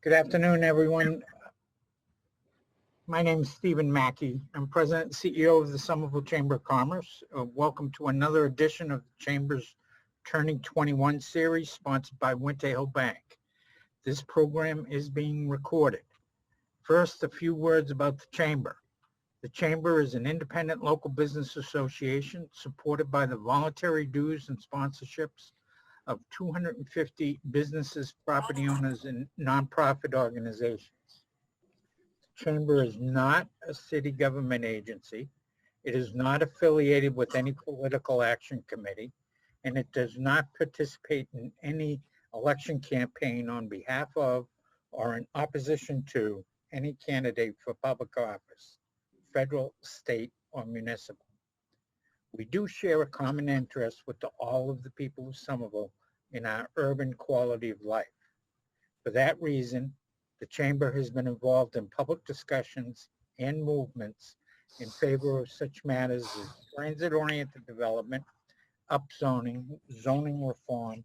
Good afternoon, everyone. My name is Stephen Mackey. I'm President and CEO of the Somerville Chamber of Commerce. Welcome to another edition of the Chamber's Turning 21 series sponsored by Winter Hill Bank. This program is being recorded. First, a few words about the Chamber. The Chamber is an independent local business association supported by the voluntary dues and sponsorships of 250 businesses, property owners, and nonprofit organizations. The Chamber is not a city government agency. It is not affiliated with any political action committee, and it does not participate in any election campaign on behalf of or in opposition to any candidate for public office, federal, state, or municipal. We do share a common interest with all of the people of Somerville in our urban quality of life. For that reason, the Chamber has been involved in public discussions and movements in favor of such matters as transit-oriented development, upzoning, zoning reform,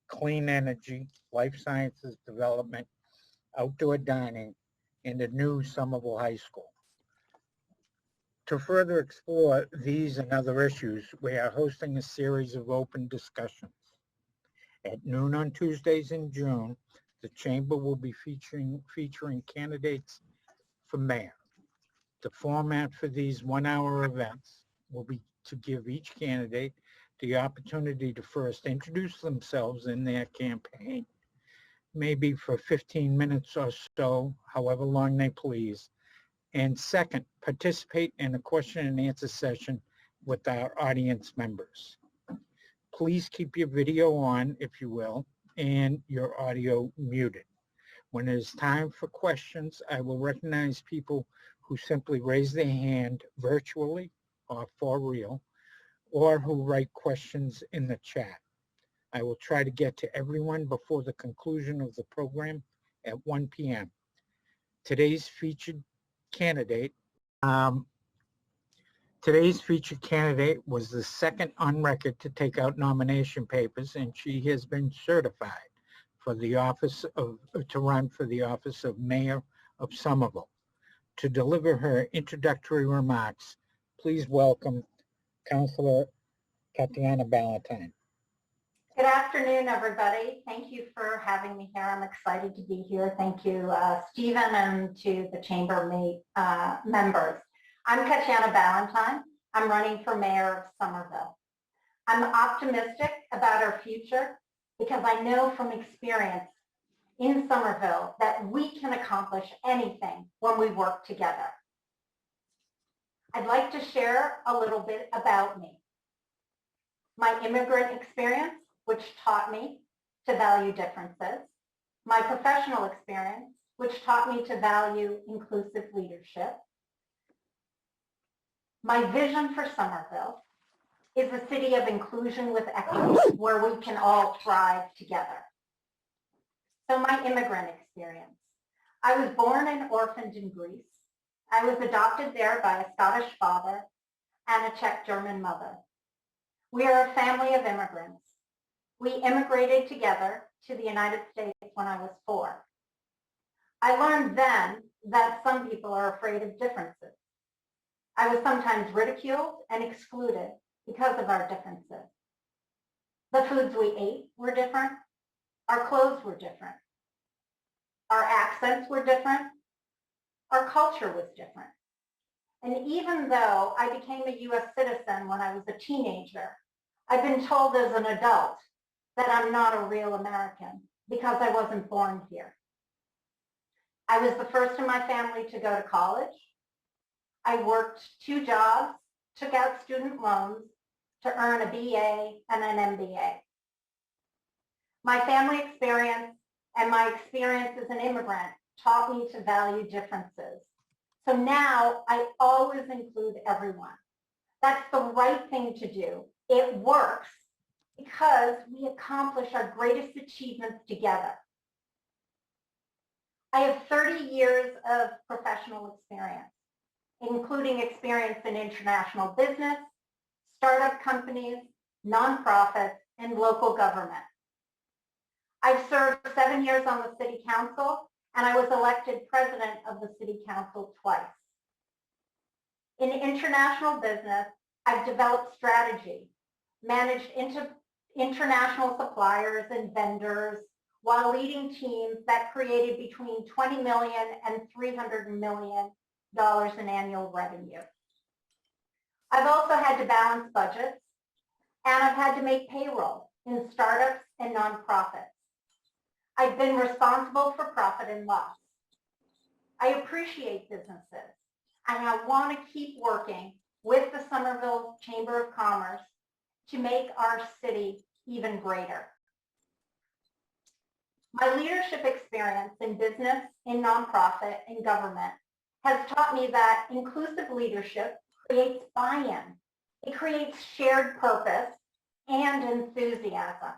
clean energy, life sciences development, outdoor dining, and a new Somerville High School. To further explore these and other issues, we are hosting a series of open discussions. At noon on Tuesdays in June, the Chamber will be featuring candidates for mayor. The format for these one-hour events will be to give each candidate the opportunity to first introduce themselves in their campaign, maybe for 15 minutes or so, however long they please, and second, participate in a question and answer session with our audience members. Please keep your video on, if you will, and your audio muted. When it is time for questions, I will recognize people who simply raise their hand virtually or for real, or who write questions in the chat. I will try to get to everyone before the conclusion of the program at 1 p.m. Today's featured candidate was the second on record to take out nomination papers, and she has been certified for the office of, to run for the office of Mayor of Somerville. To deliver her introductory remarks, please welcome Councilor Katjana Ballantyne. Good afternoon, everybody. Thank you for having me here. I'm excited to be here. Thank you, Stephen, and to the Chamber members. I'm Katjana Ballantyne. I'm running for Mayor of Somerville. I'm optimistic about our future because I know from experience in Somerville that we can accomplish anything when we work together. I'd like to share a little bit about me. My immigrant experience, which taught me to value differences. My professional experience, which taught me to value inclusive leadership. My vision for Somerville is a city of inclusion with equity where we can all thrive together. So my immigrant experience. I was born and orphaned in Greece. I was adopted there by a Scottish father and a Czech-German mother. We are a family of immigrants. We immigrated together to the United States when I was 4. I learned then that some people are afraid of differences. I was sometimes ridiculed and excluded because of our differences. The foods we ate were different. Our clothes were different. Our accents were different. Our culture was different. And even though I became a U.S. citizen when I was a teenager, I've been told as an adult that I'm not a real American because I wasn't born here. I was the first in my family to go to college. I worked 2 jobs, took out student loans to earn a BA and an MBA. My family experience and my experience as an immigrant taught me to value differences. So now I always include everyone. That's the right thing to do. It works because we accomplish our greatest achievements together. I have 30 years of professional experience, including experience in international business, startup companies, nonprofits, and local government. I've served 7 years on the city council and I was elected president of the city council twice. In international business, I've developed strategy, managed international suppliers and vendors while leading teams that created between $20 million and $300 million in annual revenue. I've also had to balance budgets, and I've had to make payroll in startups and nonprofits. I've been responsible for profit and loss. I appreciate businesses, and I want to keep working with the Somerville Chamber of Commerce to make our city even greater. My leadership experience in business, in nonprofit, and government has taught me that inclusive leadership creates buy-in. It creates shared purpose and enthusiasm.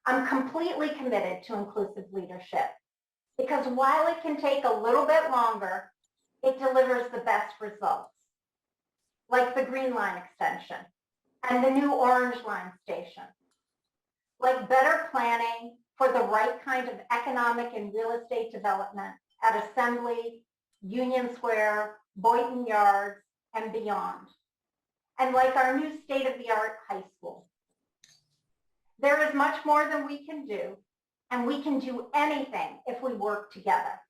I'm completely committed to inclusive leadership because while it can take a little bit longer, it delivers the best results, like the Green Line extension and the new Orange Line station, like better planning for the right kind of economic and real estate development at Assembly, Union Square, Boynton Yards, and beyond, and like our new state-of-the-art high school. There is much more than we can do, and we can do anything if we work together.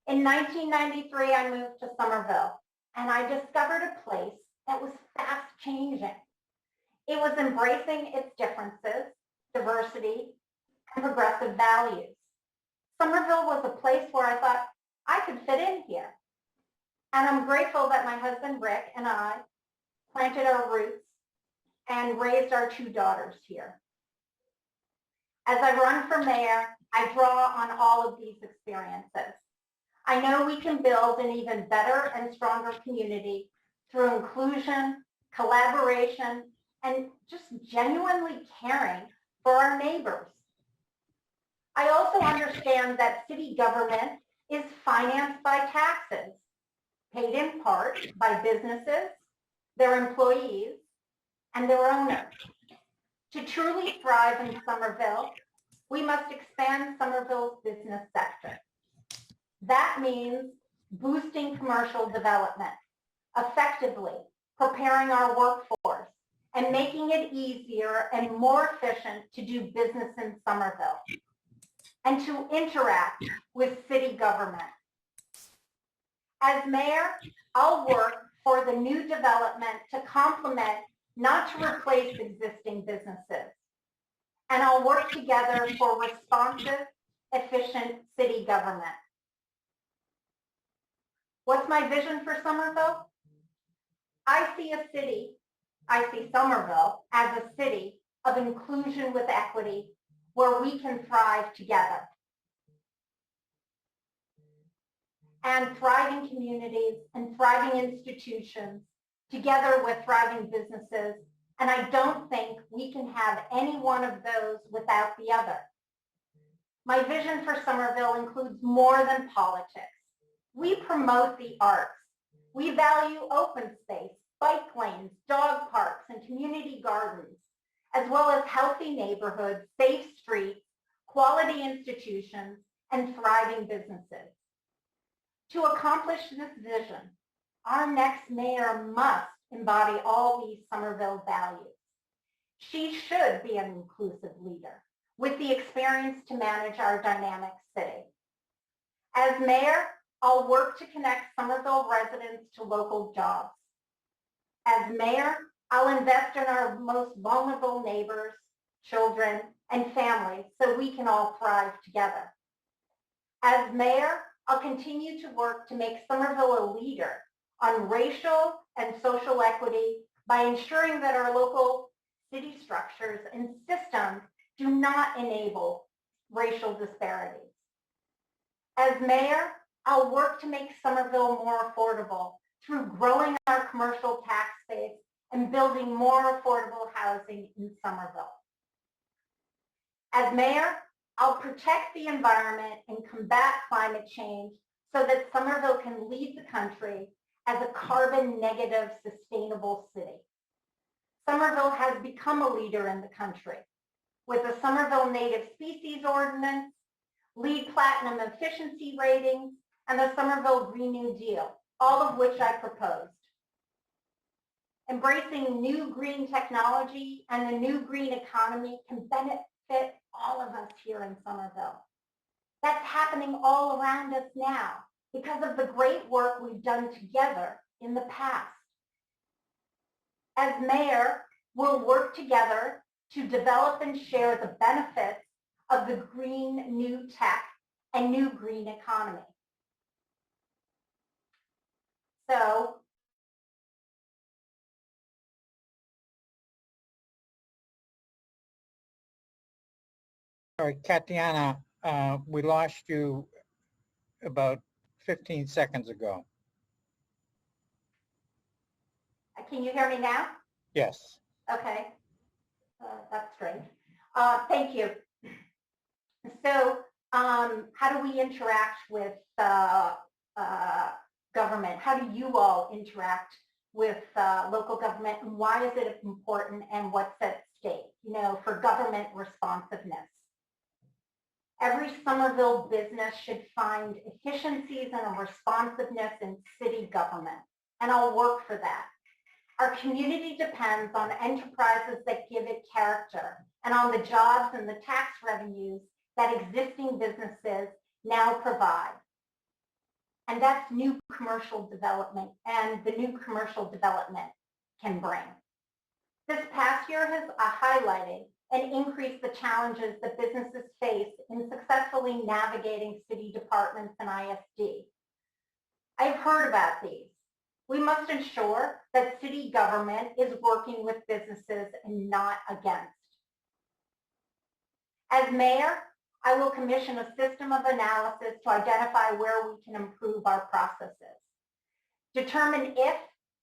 In 1993, I moved to Somerville, and I discovered a place that was fast changing. It was embracing its differences, diversity, and progressive values. Somerville was a place where I thought I could fit in here. And I'm grateful that my husband, Rick, and I planted our roots and raised our two daughters here. As I run for mayor, I draw on all of these experiences. I know we can build an even better and stronger community through inclusion, collaboration, and just genuinely caring for our neighbors. I also understand that city government is financed by taxes, paid in part by businesses, their employees, and their owners. To truly thrive in Somerville, we must expand Somerville's business sector. That means boosting commercial development, effectively preparing our workforce, and making it easier and more efficient to do business in Somerville, and to interact with city government. As mayor, I'll work for the new development to complement, not to replace existing businesses. And I'll work together for responsive, efficient city government. What's my vision for Somerville? I see Somerville as a city of inclusion with equity where we can thrive together. And thriving communities and thriving institutions together with thriving businesses. And I don't think we can have any one of those without the other. My vision for Somerville includes more than politics. We promote the arts. We value open space, bike lanes, dog parks, and community gardens, as well as healthy neighborhoods, safe streets, quality institutions, and thriving businesses. To accomplish this vision, our next mayor must embody all these Somerville values. She should be an inclusive leader with the experience to manage our dynamic city. As mayor, I'll work to connect Somerville residents to local jobs. As mayor, I'll invest in our most vulnerable neighbors, children, and families so we can all thrive together. As mayor, I'll continue to work to make Somerville a leader on racial and social equity by ensuring that our local city structures and systems do not enable racial disparities. As mayor, I'll work to make Somerville more affordable through growing our commercial tax base and building more affordable housing in Somerville. As mayor, I'll protect the environment and combat climate change so that Somerville can lead the country as a carbon negative, sustainable city. Somerville has become a leader in the country with the Somerville Native Species Ordinance, LEED Platinum efficiency ratings, and the Somerville Green New Deal, all of which I proposed. Embracing new green technology and the new green economy can benefit all of us here in Somerville. That's happening all around us now because of the great work we've done together in the past. As mayor, we'll work together to develop and share the benefits of the green new tech and new green economy. So, all right, Katjana, we lost you about 15 seconds ago. can you hear me now? Yes. Okay, that's strange. Thank you. So how do we interact with government? How do you all interact with local government, and why is it important, and what's at stake, for government responsiveness? Every Somerville business should find efficiencies and a responsiveness in city government, and I'll work for that. Our community depends on enterprises that give it character and on the jobs and the tax revenues that existing businesses now provide. And that's new commercial development, and the new commercial development can bring. This past year has highlighted and increased the challenges that businesses face in successfully navigating city departments and ISD. I've heard about these. We must ensure that city government is working with businesses and not against. As mayor, I will commission a system of analysis to identify where we can improve our processes, determine if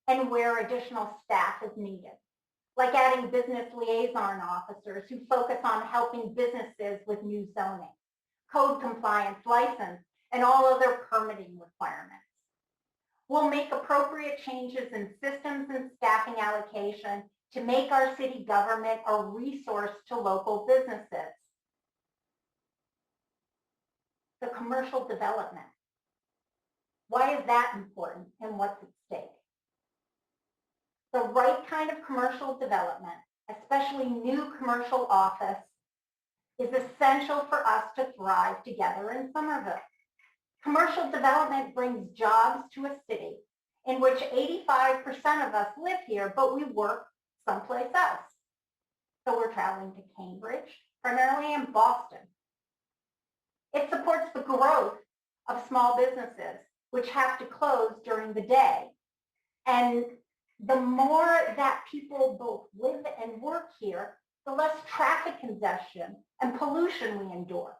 and where additional staff is needed, like adding business liaison officers who focus on helping businesses with new zoning, code compliance, license, and all other permitting requirements. We'll make appropriate changes in systems and staffing allocation to make our city government a resource to local businesses. The commercial development. Why is that important, and what's at stake? The right kind of commercial development, especially new commercial office, is essential for us to thrive together in Somerville. Commercial development brings jobs to a city in which 85% of us live here, but we work someplace else. So we're traveling to Cambridge, primarily in Boston. It supports the growth of small businesses, which have to close during the day. And the more that people both live and work here, the less traffic congestion and pollution we endure.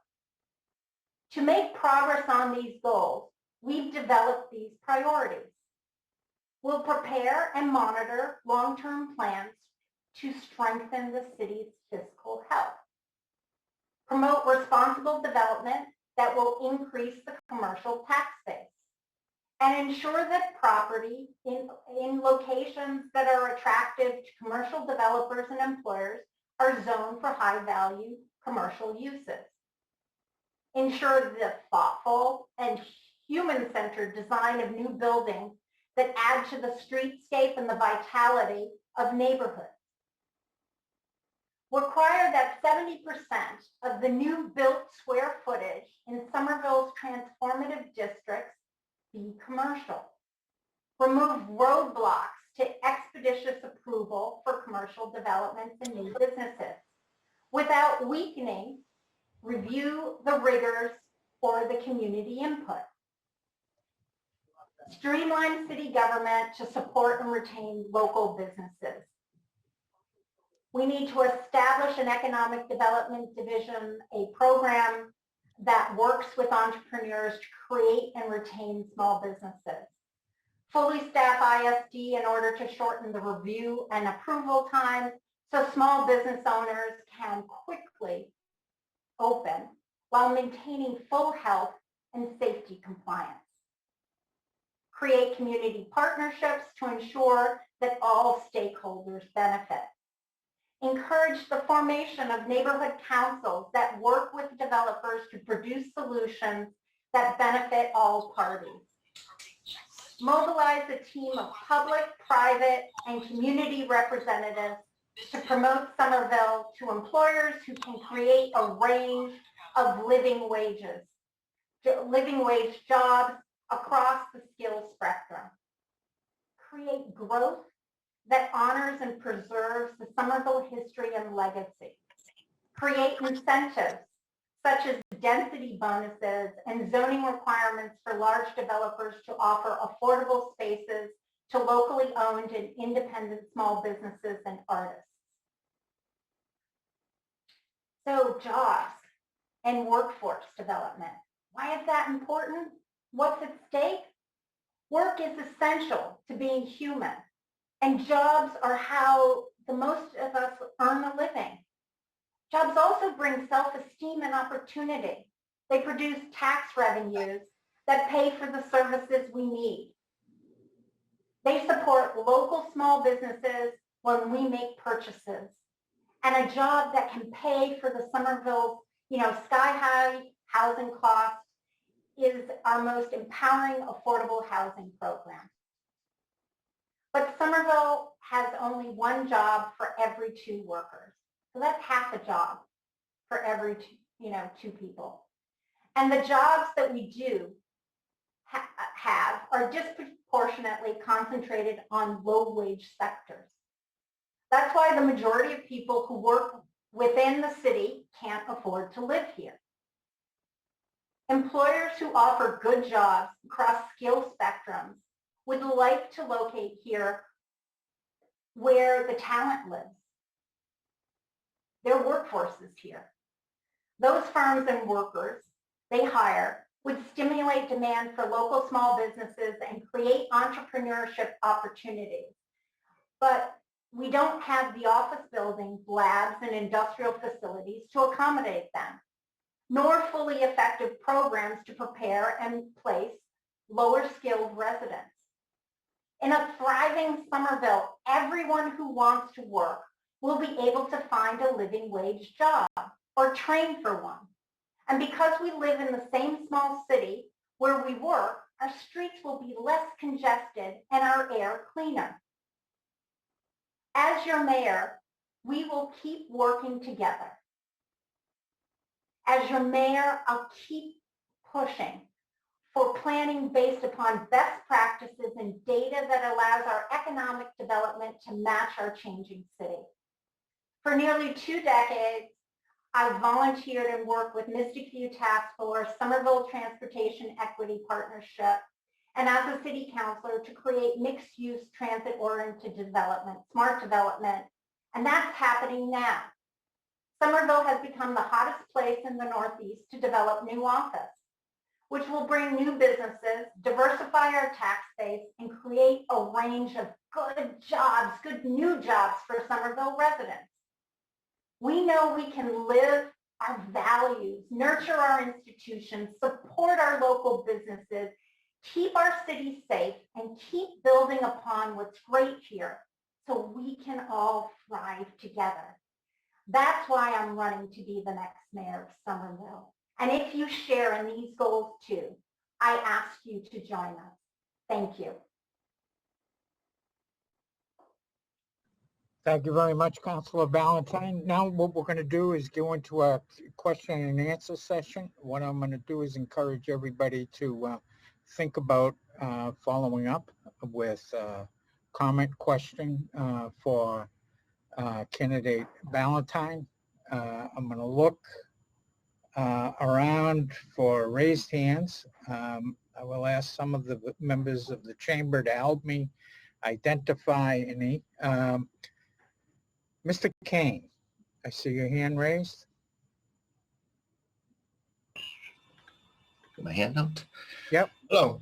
To make progress on these goals, we've developed these priorities. We'll prepare and monitor long-term plans to strengthen the city's fiscal health. Promote responsible development that will increase the commercial tax base. And ensure that property in locations that are attractive to commercial developers and employers are zoned for high-value commercial uses. Ensure the thoughtful and human-centered design of new buildings that add to the streetscape and the vitality of neighborhoods. Require that 70% of the new built square footage in Somerville's transformative districts be commercial. Remove roadblocks to expeditious approval for commercial developments and new businesses. Without weakening, review the rigors for the community input. Streamline city government to support and retain local businesses. We need to establish an economic development division, a program that works with entrepreneurs to create and retain small businesses. Fully staff ISD in order to shorten the review and approval time so small business owners can quickly open while maintaining full health and safety compliance. Create community partnerships to ensure that all stakeholders benefit. encourage the formation of neighborhood councils that work with developers to produce solutions that benefit all parties. Mobilize a team of public, private, and community representatives to promote Somerville to employers who can create a range of living wage jobs across the skills spectrum. Create growth that honors and preserves the Somerville history and legacy. Create incentives such as density bonuses and zoning requirements for large developers to offer affordable spaces to locally owned and independent small businesses and artists. So jobs and workforce development. Why is that important? What's at stake? Work is essential to being human, and jobs are how the most of us earn a living. Jobs also bring self-esteem and opportunity. They produce tax revenues that pay for the services we need. They support local small businesses when we make purchases, and a job that can pay for the Somerville's, sky-high housing costs is our most empowering affordable housing program. But Somerville has only one job for every 2 workers. So that's half a job for every 2 people. And the jobs that we do have are disproportionately concentrated on low-wage sectors. That's why the majority of people who work within the city can't afford to live here. Employers who offer good jobs across skill spectrums would like to locate here where the talent lives. Their workforce is here. Those firms and workers they hire would stimulate demand for local small businesses and create entrepreneurship opportunities. But we don't have the office buildings, labs, and industrial facilities to accommodate them, nor fully effective programs to prepare and place lower skilled residents. In a thriving Somerville, everyone who wants to work will be able to find a living wage job or train for one. And because we live in the same small city where we work, our streets will be less congested and our air cleaner. As your mayor, we will keep working together. As your mayor, I'll keep pushing for planning based upon best practices and data that allows our economic development to match our changing city. For nearly 2 decades, I've volunteered and worked with Mystic View Task Force, Somerville Transportation Equity Partnership, and as a city councilor to create mixed-use transit-oriented development, smart development, and that's happening now. Somerville has become the hottest place in the Northeast to develop new office, which will bring new businesses, diversify our tax base, and create a range of good jobs, good new jobs for Somerville residents. We know we can live our values, nurture our institutions, support our local businesses, keep our city safe, and keep building upon what's great here so we can all thrive together. That's why I'm running to be the next mayor of Somerville. And if you share in these goals too, I ask you to join us. Thank you. Thank you very much, Councilor Ballantyne. Now what we're going to do is go into a question and answer session. What I'm going to do is encourage everybody to think about following up with a comment question for candidate Ballantyne. I'm going to look around for raised hands. I will ask some of the members of the chamber to help me identify any. Mr. Kane, I see your hand raised. My hand out? Yep. Hello.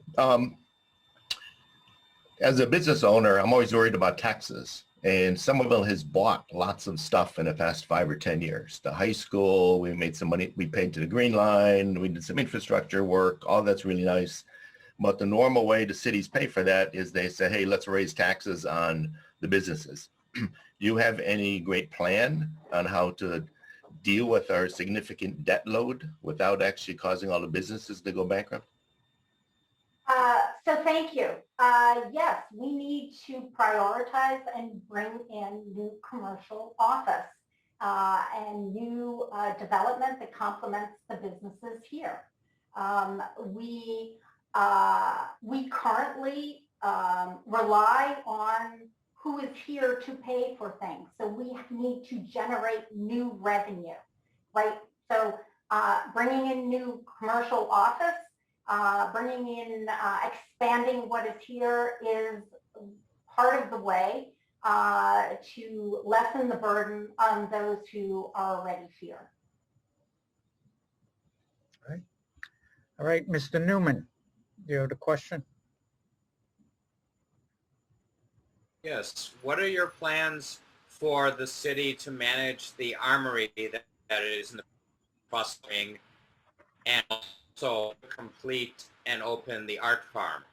As a business owner, I'm always worried about taxes. And Somerville has bought lots of stuff in the past 5 or 10 years. The high school, we made some money, we paid to the Green Line, we did some infrastructure work, all that's really nice. But the normal way the cities pay for that is they say, hey, let's raise taxes on the businesses. you have any great plan on how to deal with our significant debt load without actually causing all the businesses to go bankrupt? So thank you. Yes, we need to prioritize and bring in new commercial office and new development that complements the businesses here. We currently rely on who is here to pay for things. So we need to generate new revenue, right? So bringing in new commercial office, bringing in, expanding what is here is part of the way to lessen the burden on those who are already here. All right, Mr. Newman, you have a question? Yes. What are your plans for the city to manage the armory that is in the processing, and also complete and open the art farm?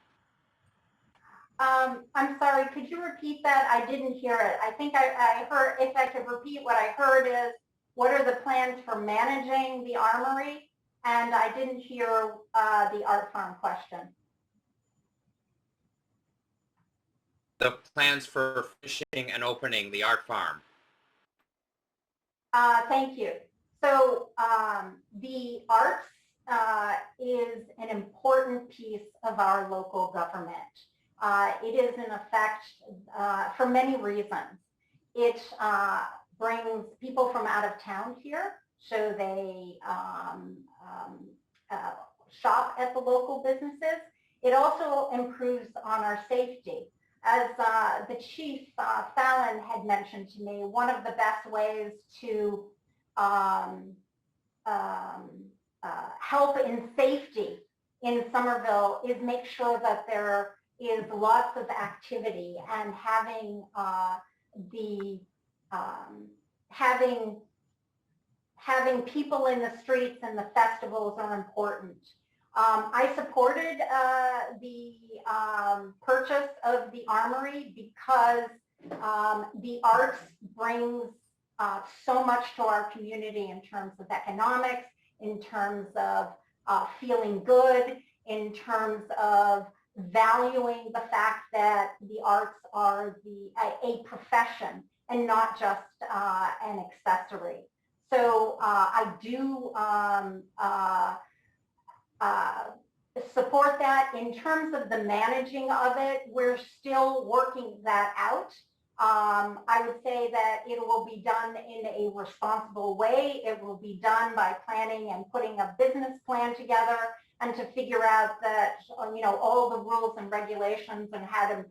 I'm sorry, could you repeat that? I didn't hear it. I think I heard, if I could repeat what I heard is, what are the plans for managing the armory? And I didn't hear the art farm question. The plans for finishing and opening the art farm. Thank you. So the arts is an important piece of our local government. It is in effect for many reasons. It brings people from out of town here, so they shop at the local businesses. It also improves on our safety. As the chief, Fallon, had mentioned to me, one of the best ways to help in safety in Somerville is make sure that there is lots of activity, and having having people in the streets and the festivals are important. I supported the purchase of the armory because the arts brings so much to our community in terms of economics, in terms of feeling good, in terms of valuing the fact that the arts are a profession and not just an accessory. So I do support that. In terms of the managing of it, we're still working that out. I would say that it will be done in a responsible way. It will be done by planning and putting a business plan together, and to figure out that, you know, all the rules and regulations and how to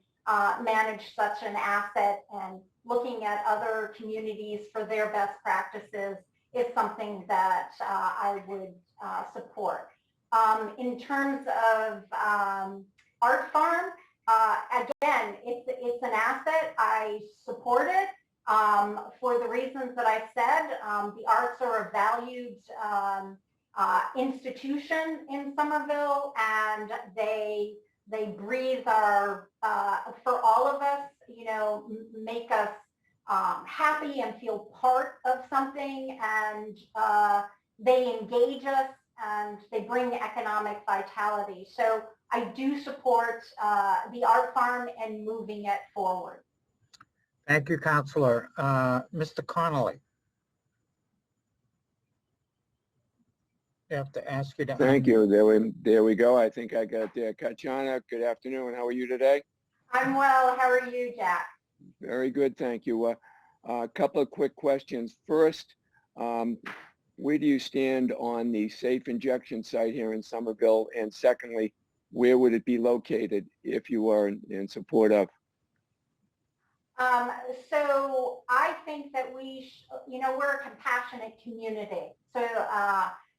manage such an asset, and looking at other communities for their best practices is something that I would support. In terms of Art Farm, again, it's an asset. I support it for the reasons that I said. The arts are a valued institution in Somerville, and they breathe our, for all of us, you know, make us happy and feel part of something, and they engage us, and they bring economic vitality. So I do support the art farm and moving it forward. Thank you, Councilor. Mr. Connolly. I have to ask you to. Thank you. There we go. I think I got there. Katjana, good afternoon. How are you today? I'm well. How are you, Jack? Very good. Thank you. A couple of quick questions. First, where do you stand on the safe injection site here in Somerville? And secondly, where would it be located if you are in support of? So I think that you know, we're a compassionate community. So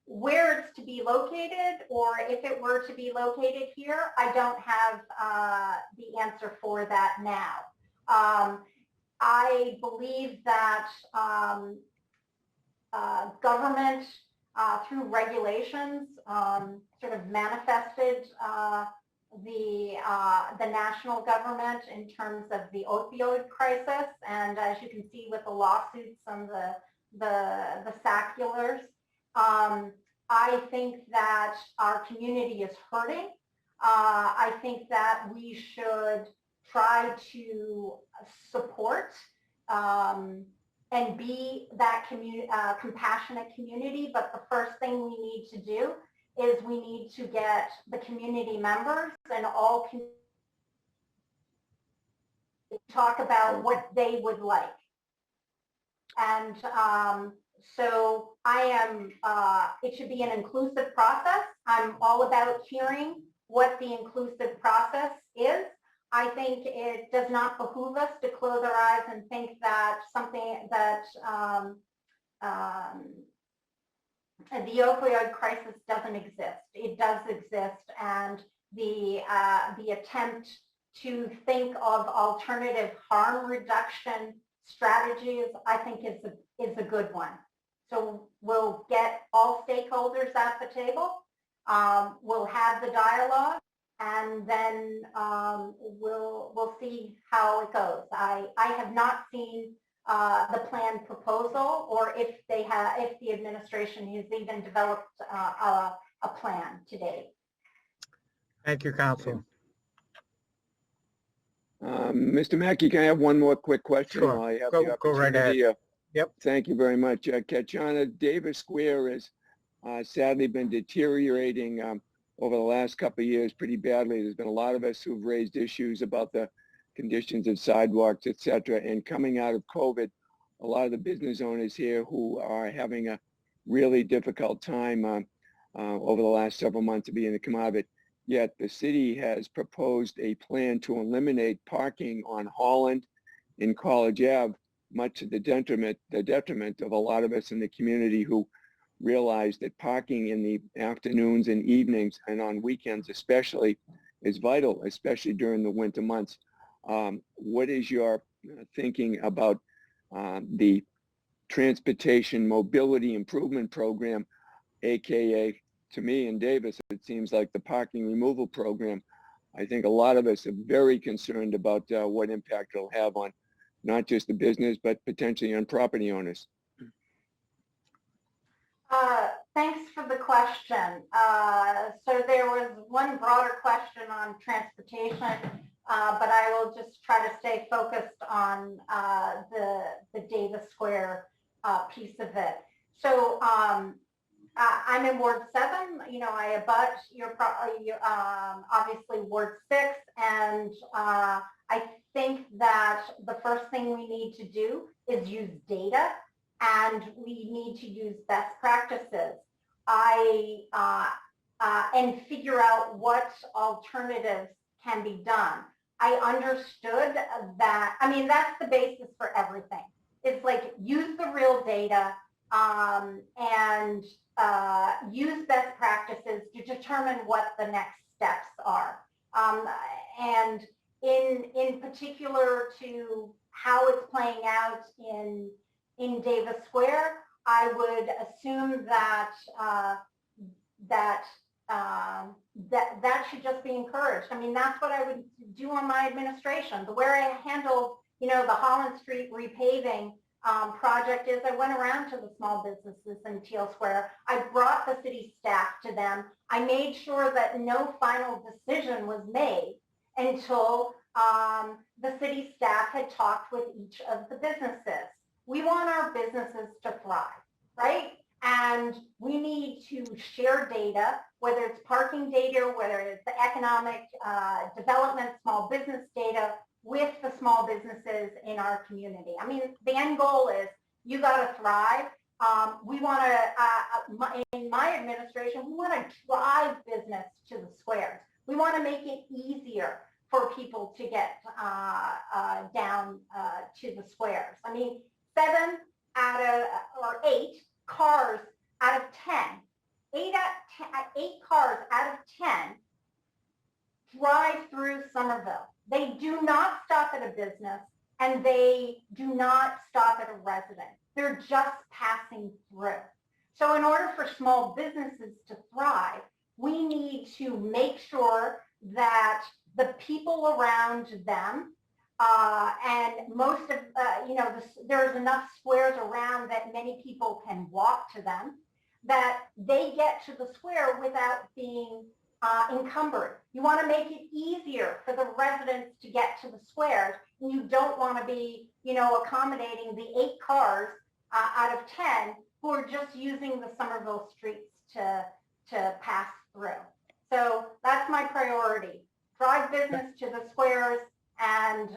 where it's to be located, or if it were to be located here, I don't have the answer for that now. I believe that government, through regulations, sort of manifested the national government in terms of the opioid crisis, and as you can see with the lawsuits and the circulars, I think that our community is hurting. I think that we should try to support and be that compassionate community. But the first thing we need to do is we need to get the community members and all talk about what they would like. And so I am, it should be an inclusive process. I'm all about hearing what the inclusive process is. I think it does not behoove us to close our eyes and think that something that the opioid crisis doesn't exist. It does exist, and the attempt to think of alternative harm reduction strategies, I think, is a good one. So we'll get all stakeholders at the table. We'll have the dialogue, and then we'll see how it goes. I have not seen the plan proposal, or if the administration has even developed a plan to date. Thank you, Council. Mr. Mackey, can I have one more quick question? Sure. While I have Go the right ahead. opportunity? Yep. Thank you very much. Katjana, Davis Square has sadly been deteriorating over the last couple of years pretty badly. There's been a lot of us who've raised issues about the conditions of sidewalks, et cetera. And coming out of COVID, a lot of the business owners here who are having a really difficult time over the last several months of being to come out of it. Yet the city has proposed a plan to eliminate parking on Holland and College Ave, much to the detriment of a lot of us in the community who realize that parking in the afternoons and evenings and on weekends especially is vital, especially during the winter months. What is your thinking about the Transportation Mobility Improvement Program, aka, to me and Davis, it seems like the parking removal program? I think a lot of us are very concerned about what impact it'll have on not just the business, but potentially on property owners. Thanks for the question. So there was one broader question on transportation, but I will just try to stay focused on the Davis Square piece of it. So I'm in Ward 7. You know, I abut your obviously Ward 6, and I think that the first thing we need to do is use data, and we need to use best practices. And figure out what alternatives can be done. I understood that. I mean, that's the basis for everything. It's like use the real data and use best practices to determine what the next steps are. And in particular to how it's playing out in Davis Square, I would assume that that should just be encouraged. I mean, that's what I would do on my administration. The way I handled, you know, the Holland Street repaving project is I went around to the small businesses in Teal Square. I brought the city staff to them. I made sure that no final decision was made until the city staff had talked with each of the businesses. We want our businesses to thrive, right? And we need to share data, whether it's parking data, whether it's the economic development, small business data, with the small businesses in our community. I mean, the end goal is you got to thrive. We want to, in my administration, we want to drive business to the squares. We want to make it easier for people to get down to the squares. I mean, 7 out of, or 8 cars out of 10, 8 cars out of 10 drive through Somerville. They do not stop at a business, and they do not stop at a residence. They're just passing through. So in order for small businesses to thrive, we need to make sure that the people around them, and most of, there's enough squares around that many people can walk to them, that they get to the square without being encumbered. You want to make it easier for the residents to get to the squares, and you don't want to be, accommodating the 8 cars out of 10 who are just using the Somerville streets to pass through. So that's my priority. Drive business to the squares and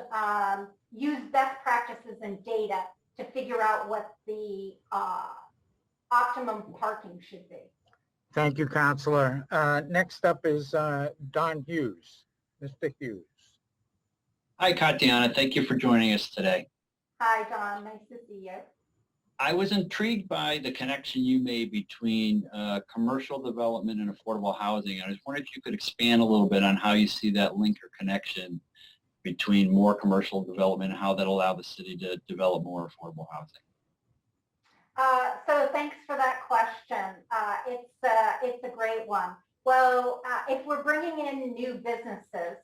use best practices and data to figure out what the optimum parking should be. Thank you, Counselor. Next up is Don Hughes. Mr. Hughes. Hi, Katjana. Thank you for joining us today. Hi, Don. Nice to see you. I was intrigued by the connection you made between commercial development and affordable housing. I was wondering if you could expand a little bit on how you see that link or connection between more commercial development and how that allow the city to develop more affordable housing. So thanks for that question. It's a great one. Well, if we're bringing in new businesses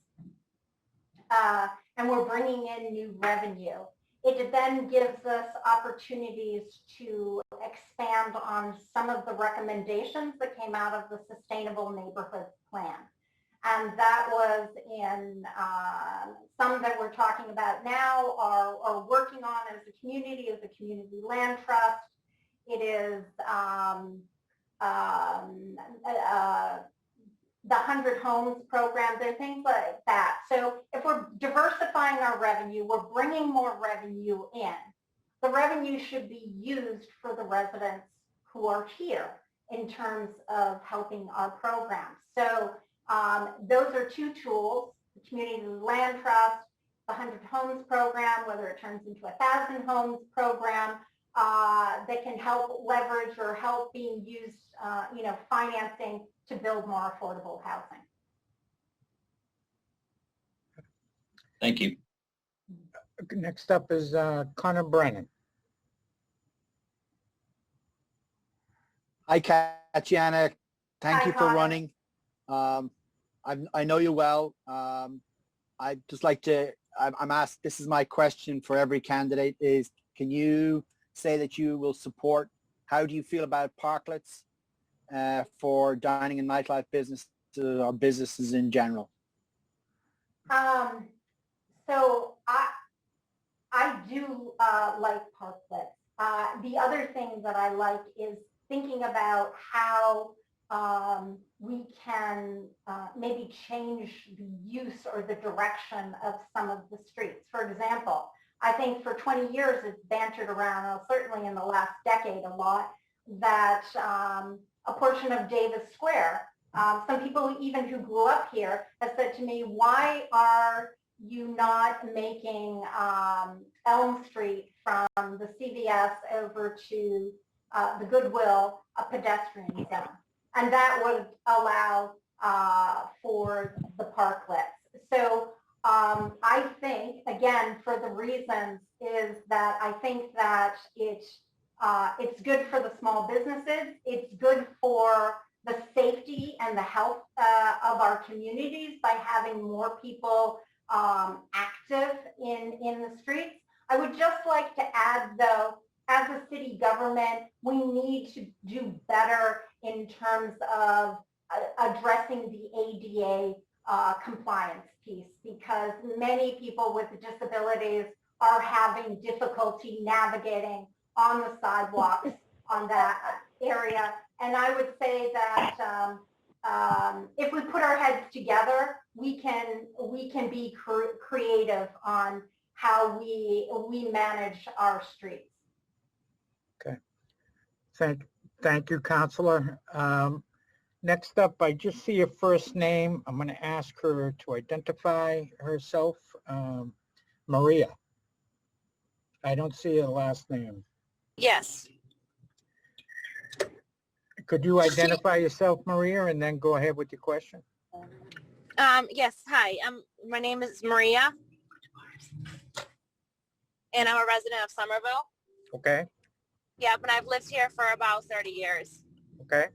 and we're bringing in new revenue, it then gives us opportunities to expand on some of the recommendations that came out of the Sustainable Neighborhoods Plan. And that was in some that we're talking about now are working on as a community land trust. It is the 100 Homes program. There are things like that. So if we're diversifying our revenue, we're bringing more revenue in. The revenue should be used for the residents who are here in terms of helping our programs. So those are 2 tools: the Community Land Trust, the 100 Homes program, whether it turns into a 1,000 Homes program, that can help leverage or help being used, financing to build more affordable housing. Thank you. Next up is Connor Brennan. Hi, Katjana. Thank Hi, you for Connor. running. I know you well. I'd just like to, I'm asked, this is my question for every candidate is, can you say that you will support, how do you feel about parklets for dining and nightlife businesses or businesses in general? So I do like parklets. The other thing that I like is thinking about how we can maybe change the use or the direction of some of the streets. For example, I think for 20 years it's bantered around, certainly in the last decade a lot, that a portion of Davis Square, some people even who grew up here have said to me, why are you not making Elm Street from the CVS over to the Goodwill a pedestrian zone? And that would allow for the parklets. So I think, again, for the reasons is that I think that it's good for the small businesses. It's good for the safety and the health of our communities by having more people active in the streets. I would just like to add, though, as a city government, we need to do better in terms of addressing the ADA compliance piece, because many people with disabilities are having difficulty navigating on the sidewalks on that area. And I would say that if we put our heads together, we can be creative on how we manage our streets. Okay. Thank you, Counselor. Next up, I just see a first name. I'm going to ask her to identify herself. Maria. I don't see a last name. Yes. Could you identify yourself, Maria, and then go ahead with your question? Yes. Hi. My name is Maria, and I'm a resident of Somerville. Okay. Yeah, but I've lived here for about 30 years. Okay.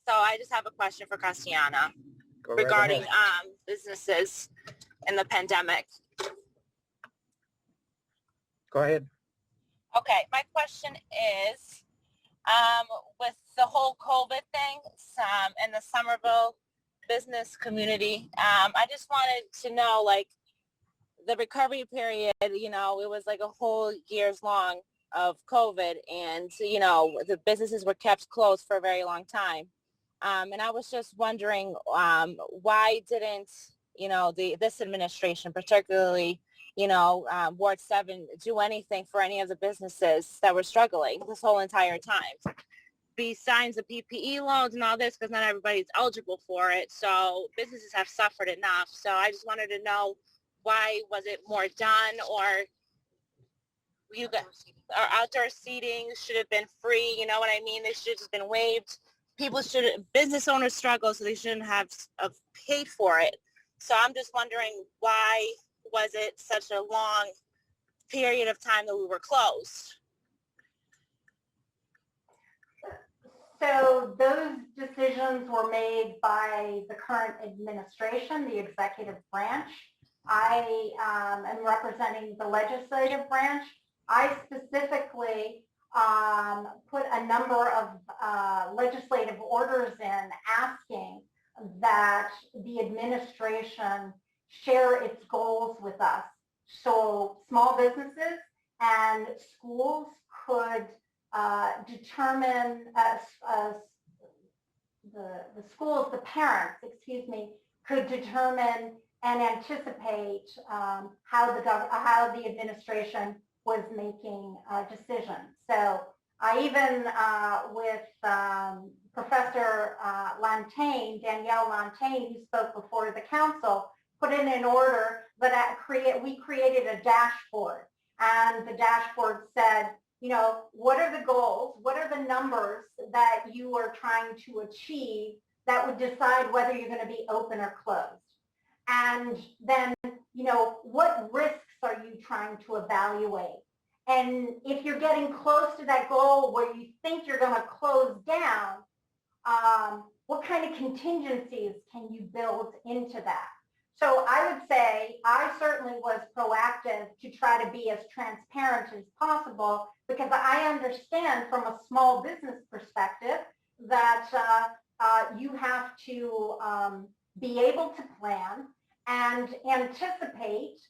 So I just have a question for Katjana. Go right regarding ahead. businesses in the pandemic. Go ahead. Okay, my question is, with the whole COVID thing in the Somerville business community, I just wanted to know, like, the recovery period, you know, it was like a whole years long of COVID, and, you know, the businesses were kept closed for a very long time. And I was just wondering, why didn't, you know, this administration, particularly, you know, Ward 7, do anything for any of the businesses that were struggling this whole entire time? Besides the PPE loans and all this, because not everybody's eligible for it. So businesses have suffered enough. So I just wanted to know, why was it more done, or you got, or outdoor seating should have been free? You know what I mean? They should have been waived. Business owners struggle, so they shouldn't have paid for it. So I'm just wondering, why was it such a long period of time that we were closed? So those decisions were made by the current administration, the executive branch. I am representing the legislative branch. I specifically put a number of legislative orders in asking that the administration share its goals with us. So small businesses and schools could determine, the schools, the parents, excuse me, could determine and anticipate how the administration was making decisions. So I even, with Professor Danielle Lantaine, who spoke before the council, put in an order that we created a dashboard. And the dashboard said, you know, what are the goals? What are the numbers that you are trying to achieve that would decide whether you're going to be open or closed? And then, you know, what risks are you trying to evaluate? And if you're getting close to that goal where you think you're going to close down, what kind of contingencies can you build into that? So I would say I certainly was proactive to try to be as transparent as possible, because I understand from a small business perspective that you have to be able to plan and anticipate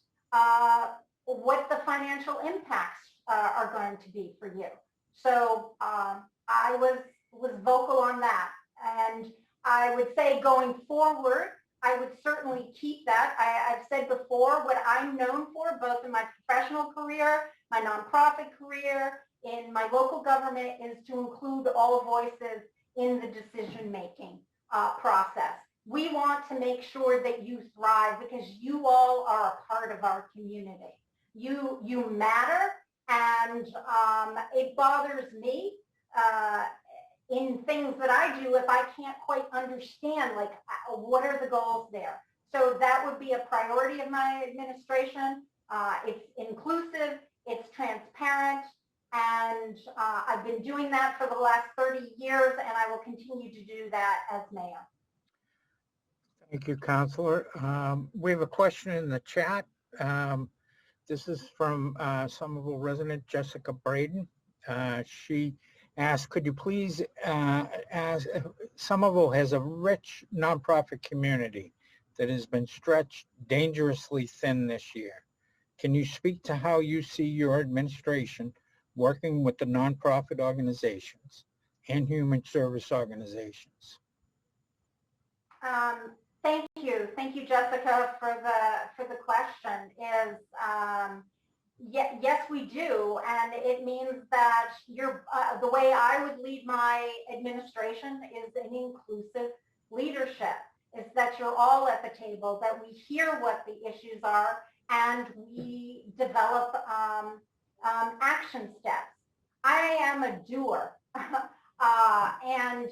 what the financial impacts are going to be for you. So I was vocal on that. And I would say going forward, I would certainly keep that. I've said before, what I'm known for, both in my professional career, my nonprofit career, in my local government, is to include all voices in the decision-making process. We want to make sure that you thrive, because you all are a part of our community. You matter, and it bothers me in things that I do if I can't quite understand, like, what are the goals there. So that would be a priority of my administration. It's inclusive, it's transparent, and I've been doing that for the last 30 years, and I will continue to do that as mayor. Thank you, Councilor. We have a question in the chat. This is from Somerville resident Jessica Braden. She asked, could you please, as Somerville has a rich nonprofit community that has been stretched dangerously thin this year. Can you speak to how you see your administration working with the nonprofit organizations and human service organizations? Thank you, Jessica, for the question. Yes, we do, and it means that the way I would lead my administration is an inclusive leadership. Is that you're all at the table, that we hear what the issues are, and we develop action steps. I am a doer, and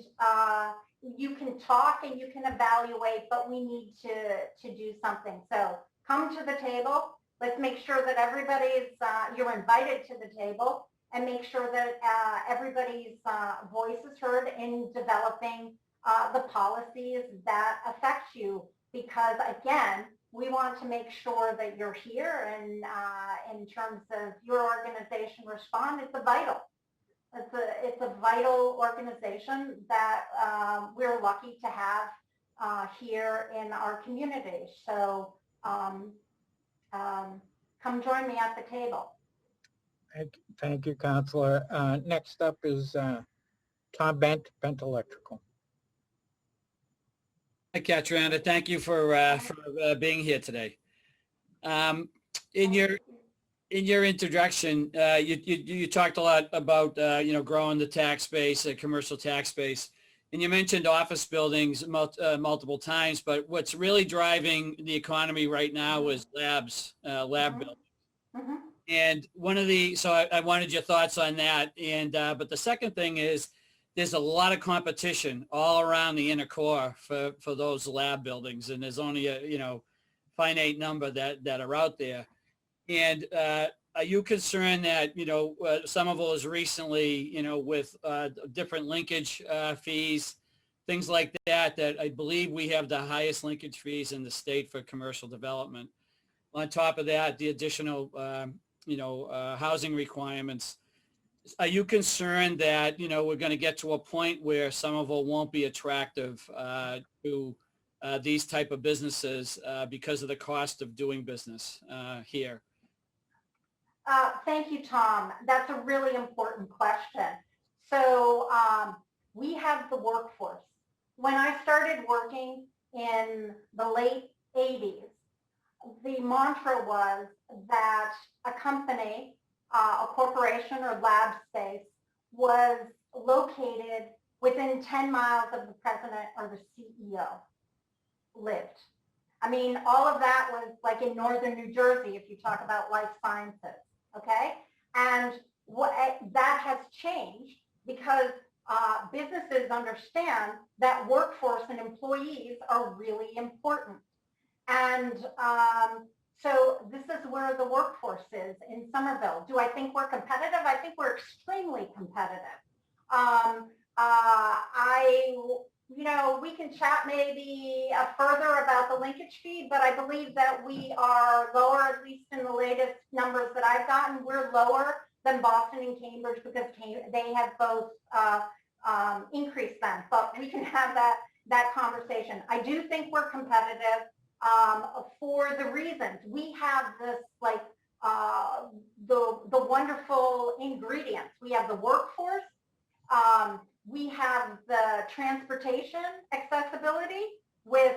you can talk and you can evaluate, but we need to do something. So come to the table. Let's make sure that everybody's, you're invited to the table, and make sure that everybody's voice is heard in developing the policies that affect you, because again, we want to make sure that you're here, and in terms of your organization respond, it's a vital organization that we're lucky to have here in our community. So come join me at the table. Thank you, Councilor. Next up is Tom Bent Electrical. Hi, Katjana. Thank you for being here today. In your introduction, you talked a lot about growing the tax base, commercial tax base, and you mentioned office buildings multiple times. But what's really driving the economy right now is lab buildings. Mm-hmm. And so I wanted your thoughts on that. And but the second thing is, there's a lot of competition all around the inner core for those lab buildings, and there's only a finite number that are out there. And are you concerned that Somerville is recently with different linkage fees, things like that I believe we have the highest linkage fees in the state for commercial development. On top of that, the additional housing requirements. Are you concerned that, we're going to get to a point where Somerville won't be attractive to these type of businesses because of the cost of doing business here? Thank you, Tom. That's a really important question. So we have the workforce. When I started working in the late 80s, the mantra was that a company, a corporation or lab space, was located within 10 miles of the president or the CEO lived. I mean, all of that was like in northern New Jersey, if you talk about life sciences, okay? And that has changed because businesses understand that workforce and employees are really important. And so this is where the workforce is in Somerville. Do I think we're competitive? I think we're extremely competitive. We can chat maybe further about the linkage fee, but I believe that we are lower, at least in the latest numbers that I've gotten. We're lower than Boston and Cambridge because they have both increased them, but we can have that conversation. I do think we're competitive. For the reasons we have this, like the wonderful ingredients. We have the workforce, we have the transportation accessibility with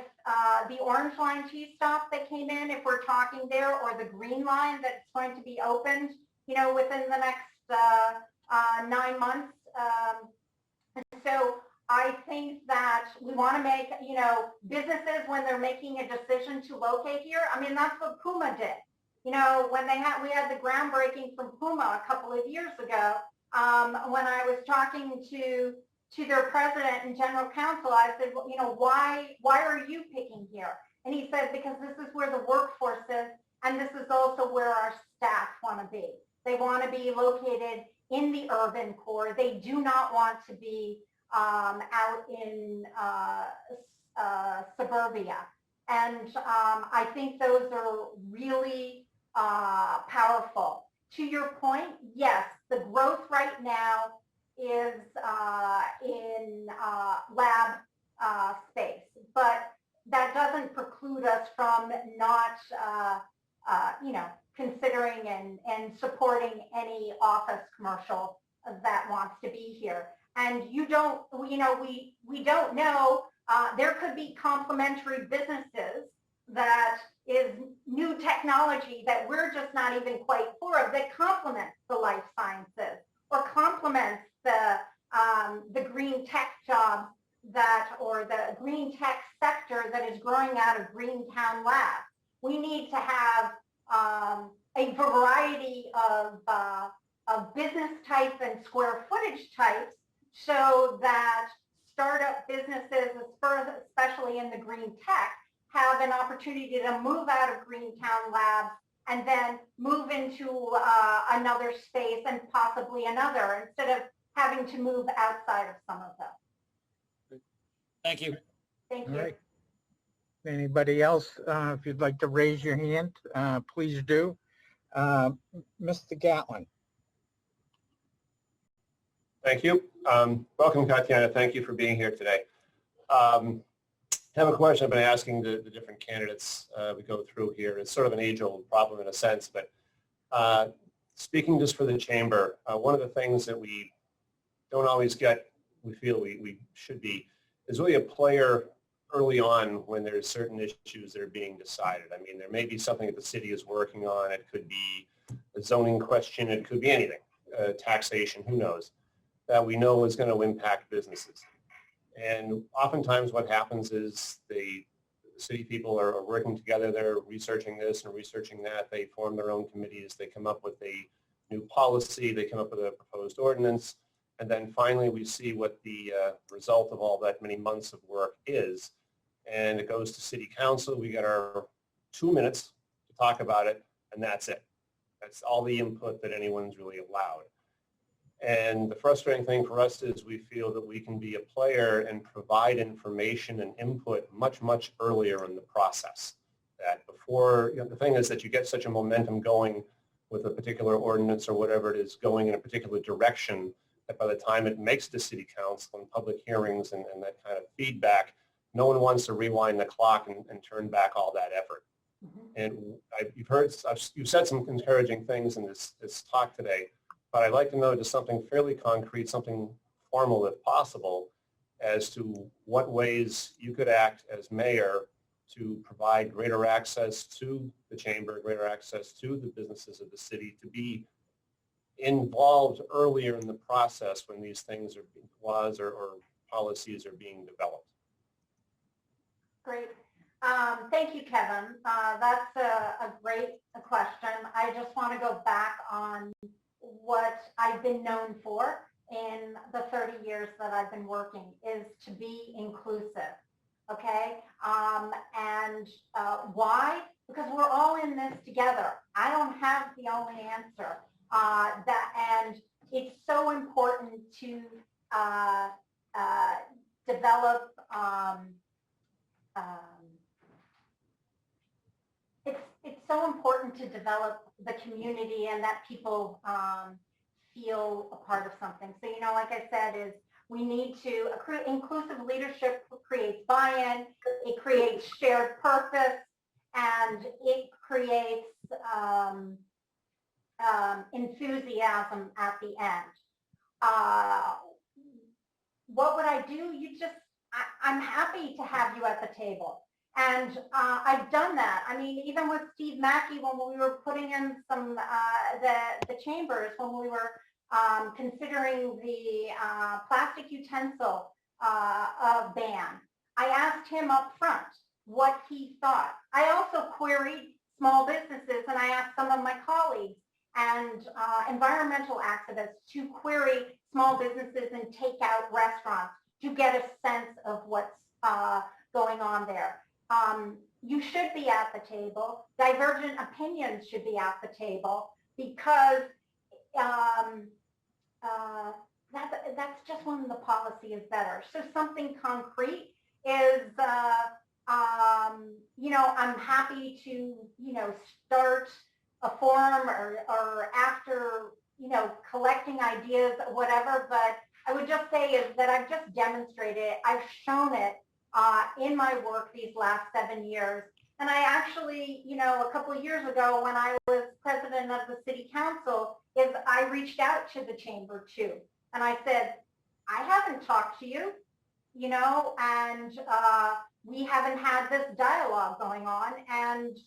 the Orange Line T-stop that came in, if we're talking there, or the Green Line that's going to be opened, within the next 9 months. And so I think that we want to make, businesses, when they're making a decision to locate here, I mean, that's what Puma did. When we had the groundbreaking from Puma a couple of years ago, when I was talking to their president and general counsel, I said, well, why are you picking here? And he said, because this is where the workforce is, and this is also where our staff want to be. They want to be located in the urban core. They do not want to be out in suburbia. And I think those are really powerful. To your point, yes, the growth right now is in lab space, but that doesn't preclude us from not, considering and supporting any office commercial that wants to be here. And we don't know, there could be complementary businesses that is new technology that we're just not even quite for of, that complements the life sciences or complements the green tech jobs or the green tech sector that is growing out of Greentown Labs. We need to have a variety of business type and square footage types, so that startup businesses, especially in the green tech, have an opportunity to move out of Greentown Labs and then move into another space and possibly another, instead of having to move outside of Somerville. Thank you. Thank All you. right. Anybody else, if you'd like to raise your hand, please do. Mr. Gatlin. Thank you. Welcome, Katjana. Thank you for being here today. I have a question I've been asking the different candidates we go through here. It's sort of an age-old problem in a sense, but speaking just for the chamber, one of the things that we don't always get, we feel we should be, is really a player early on when there's certain issues that are being decided. I mean, there may be something that the city is working on. It could be a zoning question. It could be anything, taxation, who knows, that we know is going to impact businesses. And oftentimes what happens is the city people are working together. They're researching this and researching that. They form their own committees. They come up with a new policy. They come up with a proposed ordinance. And then finally we see what the result of all that many months of work is. And it goes to city council. We get our 2 minutes to talk about it, and that's it. That's all the input that anyone's really allowed. And the frustrating thing for us is we feel that we can be a player and provide information and input much, much earlier in the process. That before, the thing is that you get such a momentum going with a particular ordinance or whatever it is going in a particular direction that by the time it makes to city council and public hearings and that kind of feedback, no one wants to rewind the clock and turn back all that effort. And you've said some encouraging things in this talk today, but I'd like to know just something fairly concrete, something formal if possible, as to what ways you could act as mayor to provide greater access to the chamber, greater access to the businesses of the city, to be involved earlier in the process when these things are laws or policies are being developed. Great. Thank you, Kevin. That's a great question. I just want to go back on what I've been known for in the 30 years that I've been working is to be inclusive. Okay. And why? Because we're all in this together. I don't have the only answer. And it's so important to develop it's so important to develop the community and that people feel a part of something. So, like I said, is we need to, inclusive leadership creates buy-in, it creates shared purpose, and it creates enthusiasm at the end. What would I do? I'm happy to have you at the table. And I've done that. I mean, even with Steve Mackey, when we were putting in some, the chambers, when we were considering the plastic utensil ban, I asked him up front what he thought. I also queried small businesses, and I asked some of my colleagues and environmental activists to query small businesses and takeout restaurants to get a sense of what's going on there. You should be at the table. Divergent opinions should be at the table because that's just when the policy is better. So something concrete is, I'm happy to, start a forum or after, collecting ideas, whatever, but I would just say is that I've just demonstrated it. I've shown it in my work these last 7 years. And I actually, a couple of years ago when I was president of the city council, I reached out to the chamber too. And I said, I haven't talked to you, and we haven't had this dialogue going on. And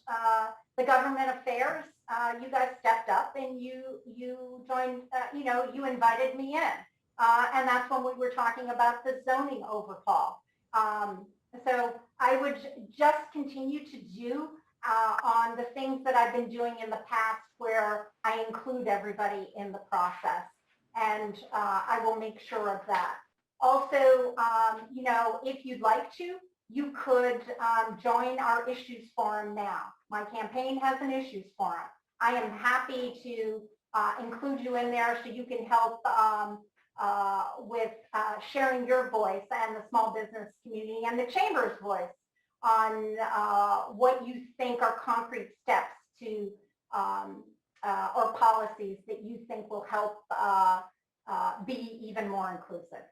the government affairs, you guys stepped up and you joined, you invited me in. And that's when we were talking about the zoning overhaul. So I would just continue to do on the things that I've been doing in the past where I include everybody in the process. And I will make sure of that. Also, if you'd like to, you could join our issues forum now. My campaign has an issues forum. I am happy to include you in there so you can help sharing your voice and the small business community and the chamber's voice on what you think are concrete steps to or policies that you think will help be even more inclusive.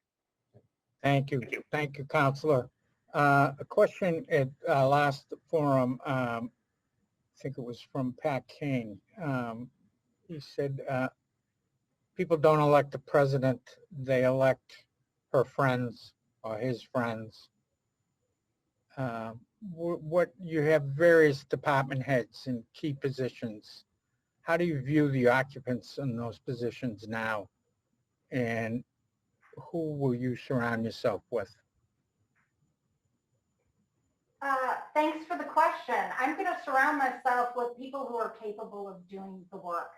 Thank you. Thank you, Counselor. A question at last forum, I think it was from Pat King. He said, people don't elect the president, they elect her friends or his friends. What you have various department heads in key positions. How do you view the occupants in those positions now? And who will you surround yourself with? Thanks for the question. I'm going to surround myself with people who are capable of doing the work,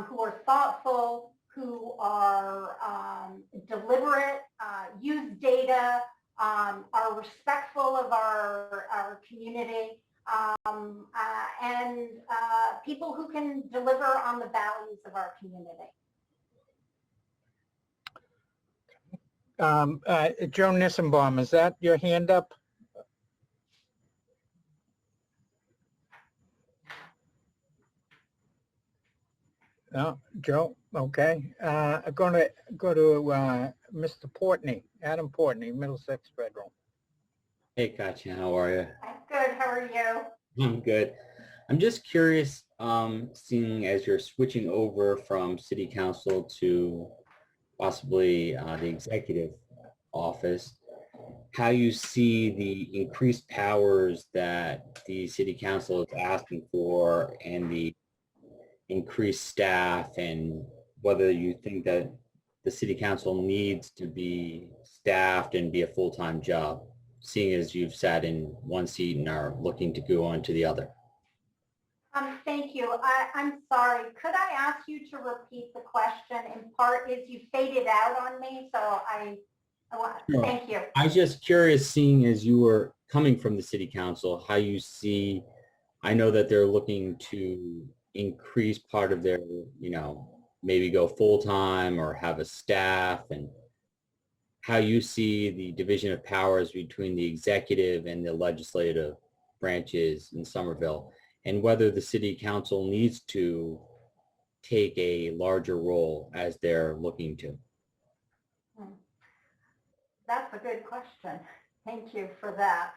who are thoughtful, who are deliberate, use data, are respectful of our community, and people who can deliver on the values of our community. Joe Nissenbaum, is that your hand up? No, Joe, okay. I'm going to go to Mr. Portney, Adam Portney, Middlesex Federal. Hey, Katya, how are you? I'm good. How are you? I'm good. I'm just curious, seeing as you're switching over from city council to possibly the executive office, how you see the increased powers that the city council is asking for and the increased staff, and whether you think that the city council needs to be staffed and be a full-time job, seeing as you've sat in one seat and are looking to go on to the other. Thank you. I'm sorry. Could I ask you to repeat the question? In part is you faded out on me, so I want Sure. Thank you. I was just curious, seeing as you were coming from the city council, how you see, I know that they're looking to increase part of their, maybe go full-time or have a staff, and how you see the division of powers between the executive and the legislative branches in Somerville, and whether the city council needs to take a larger role as they're looking to. That's a good question. Thank you for that.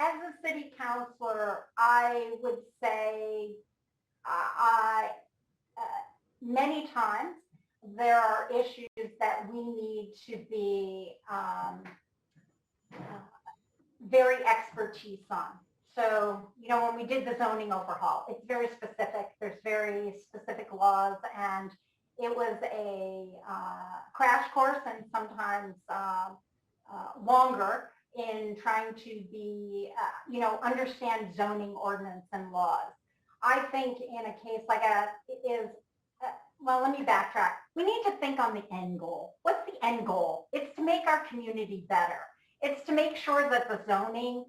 As a city councilor, I would say many times there are issues that we need to be very expertise on. So, when we did the zoning overhaul, it's very specific. There's very specific laws, and it was a crash course and sometimes longer in trying to be, understand zoning ordinance and laws. I think in a case like well, let me backtrack. We need to think on the end goal. What's the end goal? It's to make our community better. It's to make sure that the zoning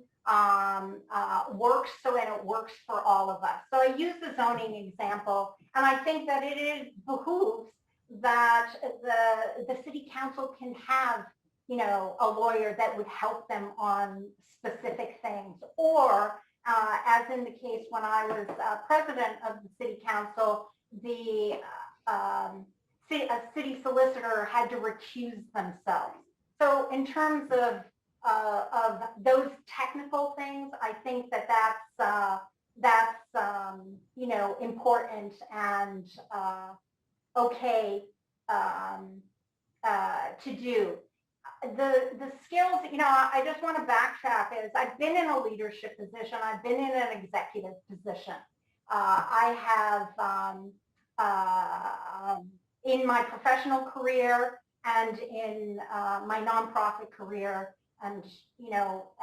works so that it works for all of us. So I use the zoning example, and I think that it behooves that the city council can have, a lawyer that would help them on specific things. Or as in the case when I was president of the city council, a city solicitor had to recuse themselves. So in terms of those technical things, I think that's important and okay to do. The skills, I just want to backtrack is I've been in a leadership position. I've been in an executive position. I have in my professional career and in my nonprofit career, and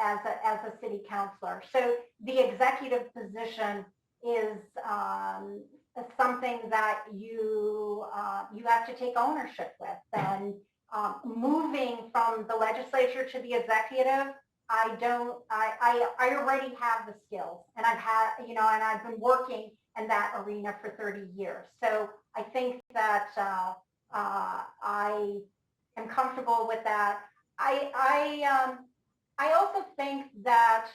as a city councilor. So the executive position is something that you have to take ownership with. And moving from the legislature to the executive, I already have the skills, and I've had, and I've been working and that arena for 30 years. So I think that I am comfortable with that. I also think that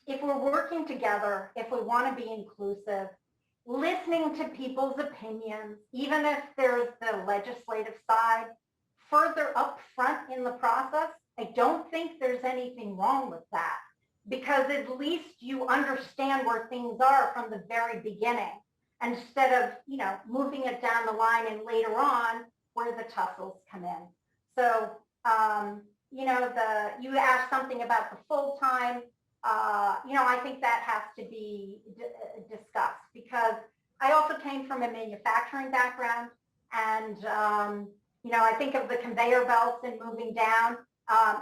if we're working together, if we want to be inclusive, listening to people's opinions, even if there's the legislative side, further up front in the process, I don't think there's anything wrong with that, because at least you understand where things are from the very beginning, instead of, you know, moving it down the line and later on where the tussles come in. So, you know, you asked something about the full-time. You know, I think that has to be discussed, because I also came from a manufacturing background, and you know, I think of the conveyor belts and moving down.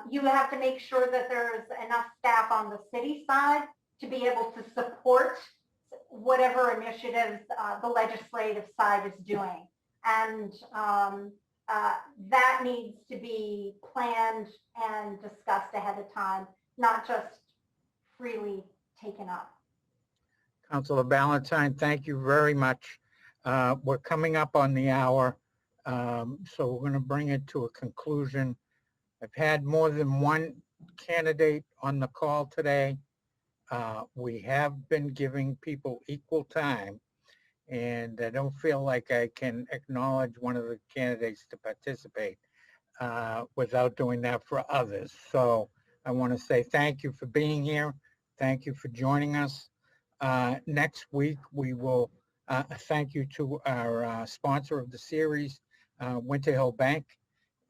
You have to make sure that there's enough staff on the city side to be able to support whatever initiatives the legislative side is doing, and that needs to be planned and discussed ahead of time, not just freely taken up. Councilor Ballantyne, thank you very much. We're coming up on the hour, so we're going to bring it to a conclusion. I've had more than one candidate on the call today. We have been giving people equal time, and I don't feel like I can acknowledge one of the candidates to participate without doing that for others. So I want to say thank you for being here. Thank you for joining us. Next week, we will thank you to our sponsor of the series, Winter Hill Bank.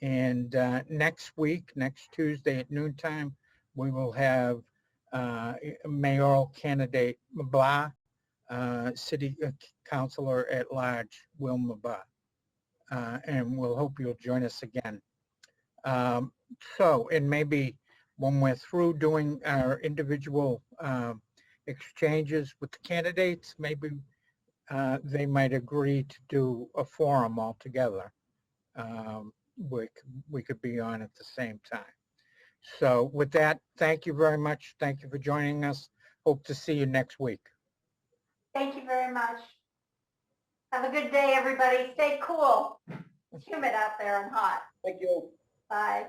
And next week, next Tuesday at noontime, we will have mayoral candidate Mabah, city councilor at large, Will Mabah. And we'll hope you'll join us again. So, and maybe when we're through doing our individual exchanges with the candidates, maybe they might agree to do a forum altogether. We could be on at the same time. So with that, thank you very much. Thank you for joining us. Hope to see you next week. Thank you very much. Have a good day, everybody. Stay cool. It's humid out there and hot. Thank you. Bye.